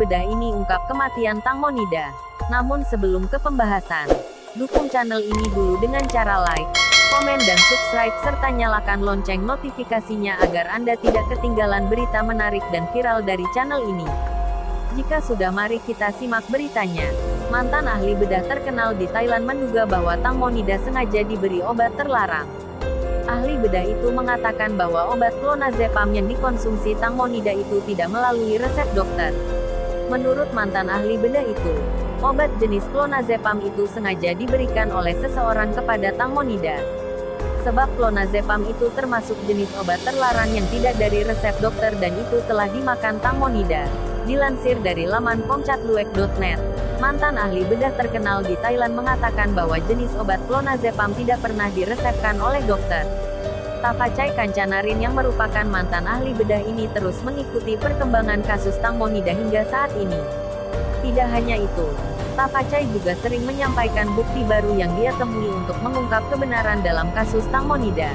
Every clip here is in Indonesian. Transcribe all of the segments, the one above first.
bedah ini ungkap kematian Tang Monida. Namun sebelum ke pembahasan, dukung channel ini dulu dengan cara like, komen dan subscribe serta nyalakan lonceng notifikasinya agar Anda tidak ketinggalan berita menarik dan viral dari channel ini. Jika sudah, mari kita simak beritanya. Mantan ahli bedah terkenal di Thailand menduga bahwa Tang Monida sengaja diberi obat terlarang. Ahli bedah itu mengatakan bahwa obat clonazepam yang dikonsumsi Tang Monida itu tidak melalui resep dokter. Menurut mantan ahli bedah itu, obat jenis clonazepam itu sengaja diberikan oleh seseorang kepada Tang Monida. Sebab clonazepam itu termasuk jenis obat terlarang yang tidak dari resep dokter dan itu telah dimakan Tang Monida. Dilansir dari laman pomcatluek.net, mantan ahli bedah terkenal di Thailand mengatakan bahwa jenis obat clonazepam tidak pernah diresepkan oleh dokter. Tapachai Kancanarin yang merupakan mantan ahli bedah ini terus mengikuti perkembangan kasus Tang Monida hingga saat ini. Tidak hanya itu, Tapachai juga sering menyampaikan bukti baru yang dia temui untuk mengungkap kebenaran dalam kasus Tang Monida.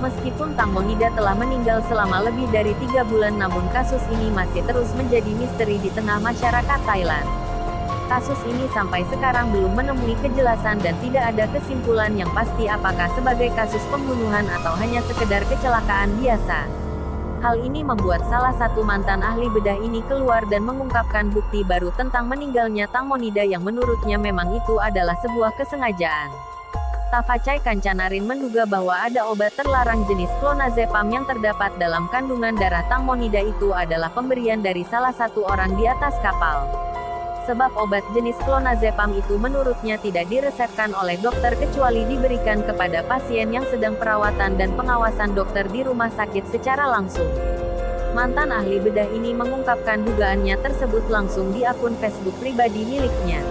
Meskipun Tang Monida telah meninggal selama lebih dari 3 bulan, namun kasus ini masih terus menjadi misteri di tengah masyarakat Thailand. Kasus ini sampai sekarang belum menemui kejelasan dan tidak ada kesimpulan yang pasti apakah sebagai kasus pembunuhan atau hanya sekedar kecelakaan biasa. Hal ini membuat salah satu mantan ahli bedah ini keluar dan mengungkapkan bukti baru tentang meninggalnya Tang Monida yang menurutnya memang itu adalah sebuah kesengajaan. Tapachai Kancanarin menduga bahwa ada obat terlarang jenis clonazepam yang terdapat dalam kandungan darah Tang Monida itu adalah pemberian dari salah satu orang di atas kapal. Sebab obat jenis clonazepam itu menurutnya tidak diresepkan oleh dokter kecuali diberikan kepada pasien yang sedang perawatan dan pengawasan dokter di rumah sakit secara langsung. Mantan ahli bedah ini mengungkapkan dugaannya tersebut langsung di akun Facebook pribadi miliknya.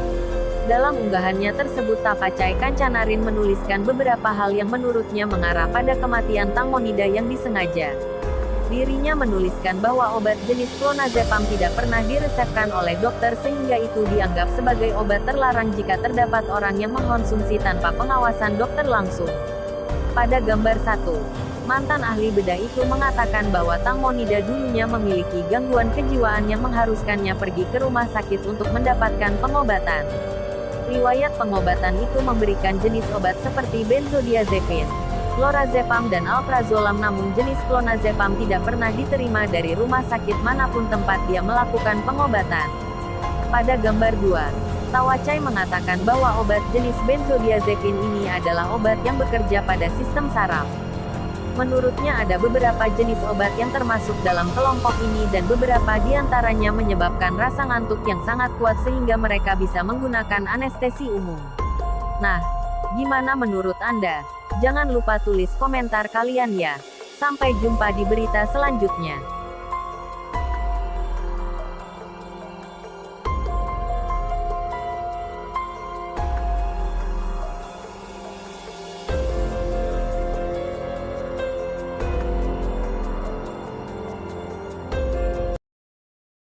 Dalam unggahannya tersebut, Tapachai Kancanarin menuliskan beberapa hal yang menurutnya mengarah pada kematian Tang Monida yang disengaja. Dirinya menuliskan bahwa obat jenis clonazepam tidak pernah diresepkan oleh dokter sehingga itu dianggap sebagai obat terlarang jika terdapat orang yang mengkonsumsi tanpa pengawasan dokter langsung. Pada gambar 1, mantan ahli bedah itu mengatakan bahwa Tang Monida dulunya memiliki gangguan kejiwaan yang mengharuskannya pergi ke rumah sakit untuk mendapatkan pengobatan. Riwayat pengobatan itu memberikan jenis obat seperti benzodiazepin, lorazepam dan alprazolam, namun jenis clonazepam tidak pernah diterima dari rumah sakit manapun tempat dia melakukan pengobatan. Pada gambar 2, Tapachai mengatakan bahwa obat jenis benzodiazepin ini adalah obat yang bekerja pada sistem saraf. Menurutnya ada beberapa jenis obat yang termasuk dalam kelompok ini dan beberapa diantaranya menyebabkan rasa ngantuk yang sangat kuat sehingga mereka bisa menggunakan anestesi umum. Nah, gimana menurut Anda? Jangan lupa tulis komentar kalian ya. Sampai jumpa di berita selanjutnya.